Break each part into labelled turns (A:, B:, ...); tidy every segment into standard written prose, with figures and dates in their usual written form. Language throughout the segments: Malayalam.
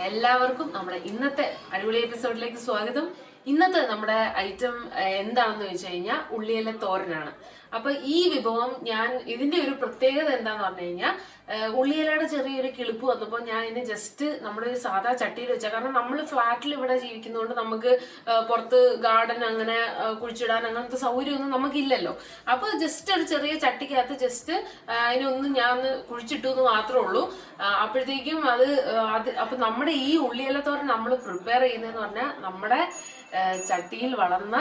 A: എല്ലാവർക്കും നമ്മുടെ ഇന്നത്തെ അടിപൊളി എപ്പിസോഡിലേക്ക് സ്വാഗതം. ഇന്നത്തെ നമ്മുടെ ഐറ്റം എന്താണെന്ന് വെച്ച് കഴിഞ്ഞാൽ ഉള്ളിയില തോരനാണ്. അപ്പൊ ഈ വിഭവം ഇതിന്റെ ഒരു പ്രത്യേകത എന്താന്ന് പറഞ്ഞു കഴിഞ്ഞാൽ ഉള്ളിയിലയുടെ ചെറിയൊരു കിളിപ്പ് വന്നപ്പോൾ ഞാൻ ഇതിന് ജസ്റ്റ് നമ്മുടെ ഒരു സാധാ ചട്ടിയിൽ വെച്ചാൽ, കാരണം നമ്മൾ ഫ്ലാറ്റിൽ ഇവിടെ ജീവിക്കുന്നതുകൊണ്ട് നമുക്ക് പുറത്ത് ഗാർഡൻ അങ്ങനെ കുഴിച്ചിടാൻ അങ്ങനത്തെ സൗകര്യമൊന്നും നമുക്കില്ലല്ലോ. അപ്പൊ ജസ്റ്റ് ഒരു ചെറിയ ചട്ടിക്കകത്ത് ജസ്റ്റ് അതിനൊന്ന് ഞാൻ കുഴിച്ചിട്ടു എന്ന് മാത്രമേ ഉള്ളൂ. അപ്പോഴത്തേക്കും അപ്പൊ നമ്മുടെ ഈ ഉള്ളിയില തോരൻ നമ്മൾ പ്രിപ്പയർ ചെയ്യുന്നതെന്ന് പറഞ്ഞാൽ നമ്മുടെ ചട്ടിയിൽ വളർന്ന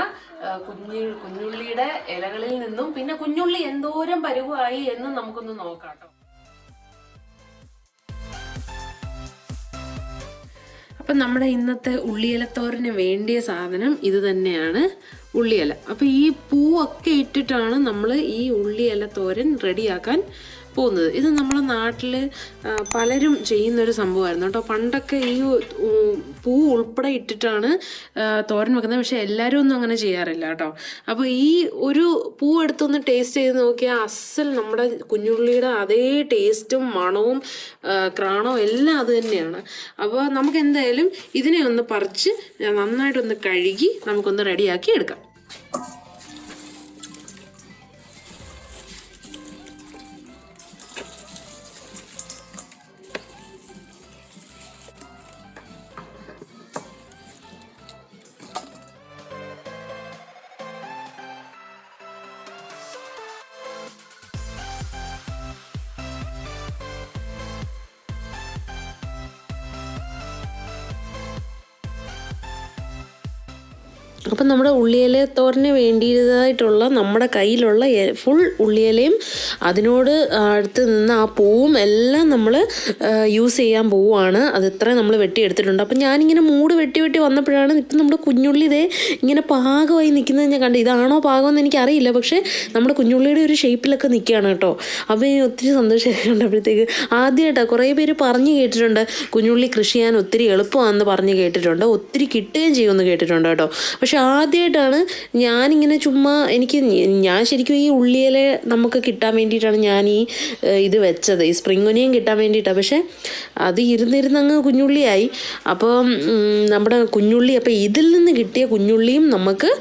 A: കുഞ്ഞുള്ളിയുടെ ഇലകളിൽ നിന്നും, പിന്നെ കുഞ്ഞുള്ളി എന്തോരം പരുവായി എന്ന് നമുക്കൊന്ന് നോക്കാം കേട്ടോ. അപ്പം നമ്മുടെ ഇന്നത്തെ ഉള്ളിയിലത്തോരന് വേണ്ടിയ സാധനം ഇത് തന്നെയാണ്, ഉള്ളിയില. അപ്പം ഈ പൂവൊക്കെ ഇട്ടിട്ടാണ് നമ്മൾ ഈ ഉള്ളിയില തോരൻ റെഡിയാക്കാൻ പോകുന്നത്. ഇത് നമ്മളെ നാട്ടിൽ പലരും ചെയ്യുന്നൊരു സംഭവമായിരുന്നു കേട്ടോ. പണ്ടൊക്കെ ഈ പൂ ഉൾപ്പെടെ ഇട്ടിട്ടാണ് തോരൻ വെക്കുന്നത്, പക്ഷെ എല്ലാവരും ഒന്നും അങ്ങനെ ചെയ്യാറില്ല കേട്ടോ. അപ്പോൾ ഈ ഒരു പൂ എടുത്തൊന്ന് ടേസ്റ്റ് ചെയ്ത് നോക്കിയാൽ അസൽ നമ്മുടെ കുഞ്ഞുള്ളിയുടെ അതേ ടേസ്റ്റും മണവും ക്രാണവും എല്ലാം അത് തന്നെയാണ്. അപ്പോൾ നമുക്ക് എന്തായാലും ഇതിനെ ഒന്ന് പറിച്ച് നന്നായിട്ടൊന്ന് കഴുകി നമുക്കൊന്ന് റെഡിയാക്കി എടുക്കാം. അപ്പം നമ്മുടെ ഉള്ളിയില തോരന് വേണ്ടിയതായിട്ടുള്ള നമ്മുടെ കയ്യിലുള്ള ഫുൾ ഉള്ളിയിലയും അതിനോട് അടുത്ത് നിന്ന് ആ പൂവും എല്ലാം നമ്മൾ യൂസ് ചെയ്യാൻ പോവുകയാണ്. അത് ഇത്രയും നമ്മൾ വെട്ടിയെടുത്തിട്ടുണ്ട്. അപ്പം ഞാനിങ്ങനെ മൂട് വെട്ടി വന്നപ്പോഴാണ് ഇപ്പം നമ്മുടെ കുഞ്ഞുള്ളി ഇതേ ഇങ്ങനെ പാകമായി നിൽക്കുന്നത് ഞാൻ കണ്ടു. ഇതാണോ പാകമെന്ന് എനിക്കറിയില്ല, പക്ഷേ നമ്മുടെ കുഞ്ഞുള്ളിയുടെ ഒരു ഷേപ്പിലൊക്കെ നിൽക്കുകയാണ് കേട്ടോ. അപ്പോൾ ഒത്തിരി സന്തോഷമൊക്കെ കണ്ടപ്പോഴത്തേക്ക് ആദ്യമായിട്ടാണ് കുറേ പേര് പറഞ്ഞു കേട്ടിട്ടുണ്ട് കുഞ്ഞുള്ളി കൃഷി ചെയ്യാൻ ഒത്തിരി എളുപ്പമാണെന്ന് പറഞ്ഞ് കേട്ടിട്ടുണ്ട്, ഒത്തിരി കിട്ടുകയും ചെയ്യുമെന്ന് കേട്ടിട്ടുണ്ട് കേട്ടോ. പക്ഷെ ആദ്യമായിട്ടാണ് ഞാനിങ്ങനെ ചുമ്മാ ഞാൻ ശരിക്കും ഈ ഉള്ളിയില നമുക്ക് കിട്ടാൻ വേണ്ടിയിട്ടാണ് ഞാൻ ഇത് വെച്ചത്, ഈ സ്പ്രിംഗ് ഒനിയൻ കിട്ടാൻ വേണ്ടിയിട്ടാണ്. പക്ഷേ അത് ഇരുന്നിരുന്നങ്ങ് കുഞ്ഞുള്ളിയായി. അപ്പോൾ നമ്മുടെ കുഞ്ഞുള്ളി, അപ്പോൾ ഇതിൽ നിന്ന് കിട്ടിയ കുഞ്ഞുള്ളിയും നമുക്ക്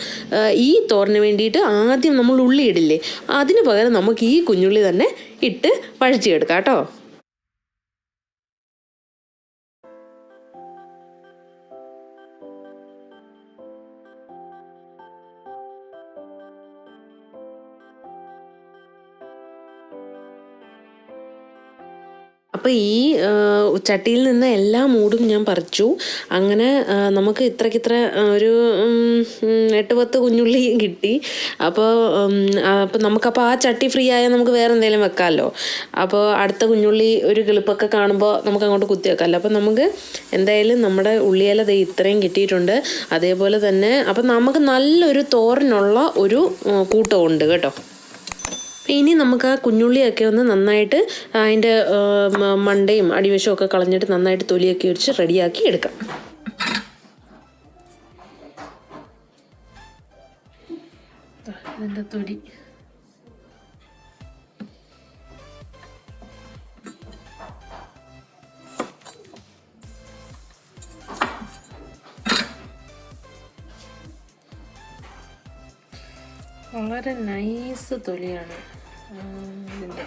A: ഈ തോരന് വേണ്ടിയിട്ട് ആദ്യം നമ്മൾ ഉള്ളി ഇടില്ലേ, അതിന് പകരം നമുക്ക് ഈ കുഞ്ഞുള്ളി തന്നെ ഇട്ട് വഴറ്റിയെടുക്കാം കേട്ടോ. അപ്പോൾ ഈ ചട്ടിയിൽ നിന്ന് എല്ലാ മൂടും ഞാൻ പറിച്ചു. അങ്ങനെ നമുക്ക് ഇത്ര ഒരു 8-10 കുഞ്ഞുള്ളി കിട്ടി. അപ്പോൾ നമുക്കപ്പോൾ ആ ചട്ടി ഫ്രീ ആയാൽ നമുക്ക് വേറെ എന്തെങ്കിലും വെക്കാമല്ലോ. അപ്പോൾ അടുത്ത കുഞ്ഞുള്ളി ഒരു കിളിപ്പൊക്കെ കാണുമ്പോൾ നമുക്ക് അങ്ങോട്ട് കുത്തി വെക്കാമല്ലോ. അപ്പോൾ നമുക്ക് എന്തായാലും നമ്മുടെ ഉള്ളിയില ഇത്രയും കിട്ടിയിട്ടുണ്ട്. അതേപോലെ തന്നെ അപ്പം നമുക്ക് നല്ലൊരു തോരനുള്ള ഒരു കൂട്ടമുണ്ട് കേട്ടോ. ഇനി നമുക്ക് ആ കുഞ്ഞുള്ളിയൊക്കെ ഒന്ന് നന്നായിട്ട് അതിൻ്റെ മണ്ടയും അടിവശവും ഒക്കെ കളഞ്ഞിട്ട് നന്നായിട്ട് തൊലിയൊക്കെ ഒഴിച്ച് റെഡിയാക്കി എടുക്കാം. ഇതിൻ്റെ തൊലി വളരെ നൈസ് തൊലിയാണ് ഇതിൻ്റെ.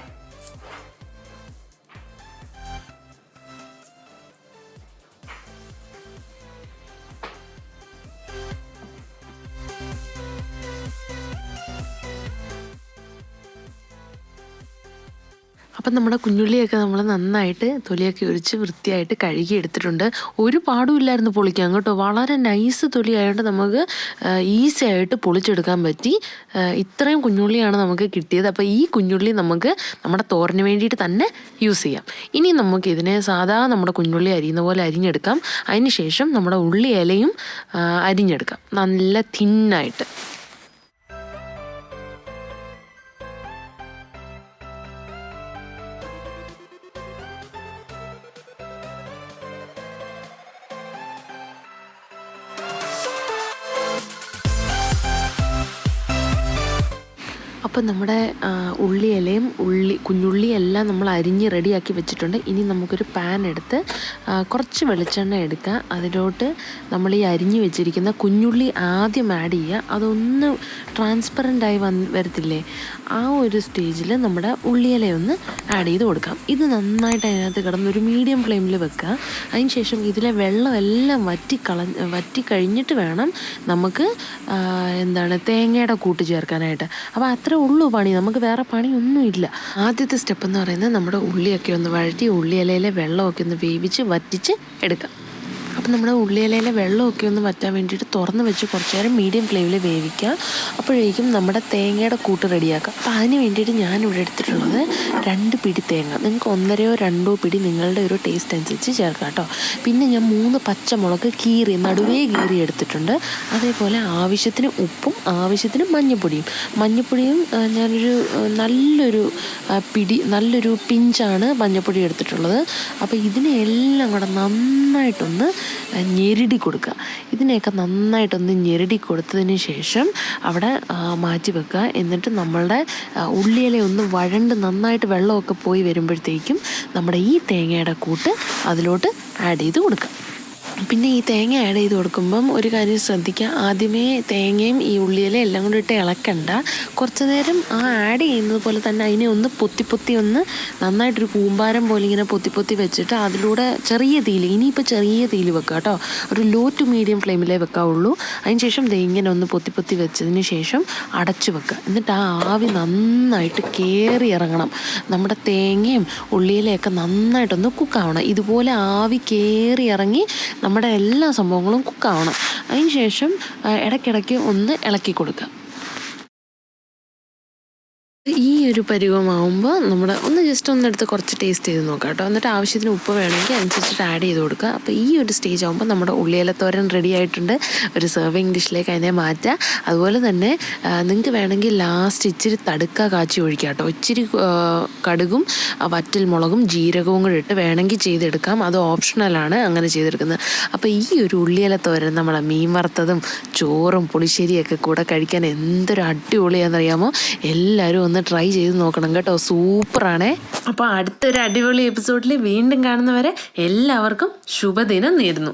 A: അപ്പം നമ്മുടെ കുഞ്ഞുള്ളിയൊക്കെ നമ്മൾ നന്നായിട്ട് തൊലിയൊക്കെ ഒഴിച്ച് വൃത്തിയായിട്ട് കഴുകി എടുത്തിട്ടുണ്ട്. ഒരു പാടുമില്ലായിരുന്നു പൊളിക്കാൻ കേട്ടോ. വളരെ നൈസ് തൊലിയായതുകൊണ്ട് നമുക്ക് ഈസി ആയിട്ട് പൊളിച്ചെടുക്കാൻ പറ്റി. ഇത്രയും കുഞ്ഞുള്ളിയാണ് നമുക്ക് കിട്ടിയത്. അപ്പോൾ ഈ കുഞ്ഞുള്ളി നമുക്ക് നമ്മുടെ തോരന് വേണ്ടിയിട്ട് തന്നെ യൂസ് ചെയ്യാം. ഇനി നമുക്ക് ഇതിനെ സാധാ നമ്മുടെ കുഞ്ഞുള്ളി അരിയുന്ന പോലെ അരിഞ്ഞെടുക്കാം. അതിന് ശേഷം നമ്മുടെ ഉള്ളി ഇലയും അരിഞ്ഞെടുക്കാം നല്ല തിന്നായിട്ട്. അപ്പം നമ്മുടെ ഉള്ളിയിലയും കുഞ്ഞുള്ളി എല്ലാം നമ്മൾ അരിഞ്ഞ് റെഡിയാക്കി വെച്ചിട്ടുണ്ട്. ഇനി നമുക്കൊരു പാൻ എടുത്ത് കുറച്ച് വെളിച്ചെണ്ണ എടുക്കുക. അതിലോട്ട് നമ്മൾ ഈ അരിഞ്ഞ് വെച്ചിരിക്കുന്ന കുഞ്ഞുള്ളി ആദ്യം ആഡ് ചെയ്യുക. അതൊന്ന് ട്രാൻസ്പെറൻ്റായി വരത്തില്ലേ, ആ ഒരു സ്റ്റേജിൽ നമ്മുടെ ഉള്ളിയിലയൊന്ന് ആഡ് ചെയ്ത് കൊടുക്കാം. ഇത് നന്നായിട്ട് അതിനകത്ത് കിടന്ന് ഒരു മീഡിയം ഫ്ലെയിമിൽ വെക്കുക. അതിന് ശേഷം ഇതിലെ വെള്ളം എല്ലാം വറ്റി കഴിഞ്ഞിട്ട് വേണം നമുക്ക് തേങ്ങയുടെ കൂട്ട് ചേർക്കാനായിട്ട്. അപ്പോൾ അത്രേ ഉള്ളൂ പണി, നമുക്ക് വേറെ പണിയൊന്നുമില്ല. ആദ്യത്തെ സ്റ്റെപ്പ് എന്ന് പറയുന്നത് നമ്മുടെ ഉള്ളിയൊക്കെ ഒന്ന് വഴറ്റി ഉള്ളിയിലയിലെ വെള്ളമൊക്കെ ഒന്ന് വേവിച്ച് വറ്റിച്ച് എടുക്കാം. അപ്പം നമ്മുടെ ഉള്ളിയിലയിലെ വെള്ളമൊക്കെ ഒന്ന് വറ്റാൻ വേണ്ടിയിട്ട് തുറന്ന് വെച്ച് കുറച്ച് നേരം മീഡിയം ഫ്ലെയിമിൽ വേവിക്കുക. അപ്പോഴേക്കും നമ്മുടെ തേങ്ങയുടെ കൂട്ട് റെഡിയാക്കാം. അപ്പോൾ അതിന് വേണ്ടിയിട്ട് ഞാനിവിടെ എടുത്തിട്ടുള്ളത് 2 പിടി തേങ്ങ. നിങ്ങൾക്ക് 1-2 പിടി നിങ്ങളുടെ ഒരു ടേസ്റ്റ് അനുസരിച്ച് ചേർക്കാം കേട്ടോ. പിന്നെ ഞാൻ 3 പച്ചമുളക് നടുവേ കീറി എടുത്തിട്ടുണ്ട്. അതേപോലെ ആവശ്യത്തിന് ഉപ്പും ആവശ്യത്തിന് മഞ്ഞൾപ്പൊടിയും ഞാനൊരു നല്ലൊരു പിഞ്ചാണ് മഞ്ഞൾപ്പൊടി എടുത്തിട്ടുള്ളത്. അപ്പോൾ ഇതിനെല്ലാം കൂടെ നന്നായിട്ടൊന്ന് ഞെരടി കൊടുക്കുക. ഇതിനെയൊക്കെ നന്നായിട്ടൊന്ന് ഞെരടി കൊടുത്തതിന് ശേഷം അവിടെ മാറ്റി വെക്കുക. എന്നിട്ട് നമ്മളുടെ ഉള്ളിയില ഒന്ന് വഴണ്ട് നന്നായിട്ട് വെള്ളമൊക്കെ പോയി വരുമ്പോഴത്തേക്കും നമ്മുടെ ഈ തേങ്ങയുടെ കൂട്ട് അതിലോട്ട് ആഡ് ചെയ്ത് കൊടുക്കുക. പിന്നെ ഈ തേങ്ങ ആഡ് ചെയ്ത് കൊടുക്കുമ്പം ഒരു കാര്യം ശ്രദ്ധിക്കുക, ആദ്യമേ തേങ്ങയും ഈ ഉള്ളിയില എല്ലാം കൂടി ഇട്ട് ഇളക്കണ്ട. കുറച്ച് നേരം ആഡ് ചെയ്യുന്നത് പോലെ തന്നെ അതിനെ ഒന്ന് പൊത്തി ഒന്ന് നന്നായിട്ടൊരു കൂമ്പാരം പോലെ ഇങ്ങനെ പൊത്തി വെച്ചിട്ട് അതിലൂടെ ചെറിയ തീയിൽ വെക്കുക കേട്ടോ. ഒരു ലോ ടു മീഡിയം ഫ്ലെയിമിലേ വെക്കാവുള്ളൂ. അതിന് ശേഷം ഇങ്ങനെ ഒന്ന് പൊത്തി വെച്ചതിന് ശേഷം അടച്ചു വെക്കുക. എന്നിട്ട് ആ ആവി നന്നായിട്ട് കയറി ഇറങ്ങണം. നമ്മുടെ തേങ്ങയും ഉള്ളിയിലയൊക്കെ നന്നായിട്ടൊന്ന് കുക്കാവണം. ഇതുപോലെ ആവി കയറി ഇറങ്ങി നമ്മുടെ എല്ലാ സംഭവങ്ങളും കുക്കാവണം. അതിന് ശേഷം ഇടയ്ക്കിടയ്ക്ക് ഒന്ന് ഇളക്കി കൊടുക്കുക. ഈ ഒരു പരുവമാകുമ്പോൾ നമ്മുടെ ജസ്റ്റ് ഒന്നെടുത്ത് കുറച്ച് ടേസ്റ്റ് ചെയ്ത് നോക്കാം കേട്ടോ. എന്നിട്ട് ആവശ്യത്തിന് ഉപ്പ് വേണമെങ്കിൽ അനുസരിച്ചിട്ട് ആഡ് ചെയ്ത് കൊടുക്കുക. അപ്പോൾ ഈ ഒരു സ്റ്റേജ് ആകുമ്പോൾ നമ്മുടെ ഉള്ളിയില തോരൻ റെഡി ആയിട്ടുണ്ട്. ഒരു സെർവിങ് ഡിഷിലേക്ക് അതിനെ മാറ്റുക. അതുപോലെ തന്നെ നിങ്ങൾക്ക് വേണമെങ്കിൽ ലാസ്റ്റ് ഇച്ചിരി തടുക്ക കാച്ചി ഒഴിക്കുക കേട്ടോ. ഇച്ചിരി കടുകും വറ്റൽ മുളകും ജീരകവും കൂടെ ഇട്ട് വേണമെങ്കിൽ ചെയ്തെടുക്കാം. അത് ഓപ്ഷണലാണ് അങ്ങനെ ചെയ്തെടുക്കുന്നത്. അപ്പോൾ ഈ ഒരു ഉള്ളിയില തോരൻ നമ്മളെ മീൻ വറുത്തതും ചോറും പുളിശ്ശേരിയൊക്കെ കൂടെ കഴിക്കാൻ എന്തൊരു അടിപൊളിയാണെന്നറിയാമോ. എല്ലാവരും ഒന്ന് ട്രൈ ചെയ്ത് നോക്കണം കേട്ടോ, സൂപ്പറാണേ. അപ്പോൾ അടുത്തൊരു അടിപൊളി എപ്പിസോഡിൽ വീണ്ടും കാണുന്നവരെ എല്ലാവർക്കും ശുഭദിനം നേരുന്നു.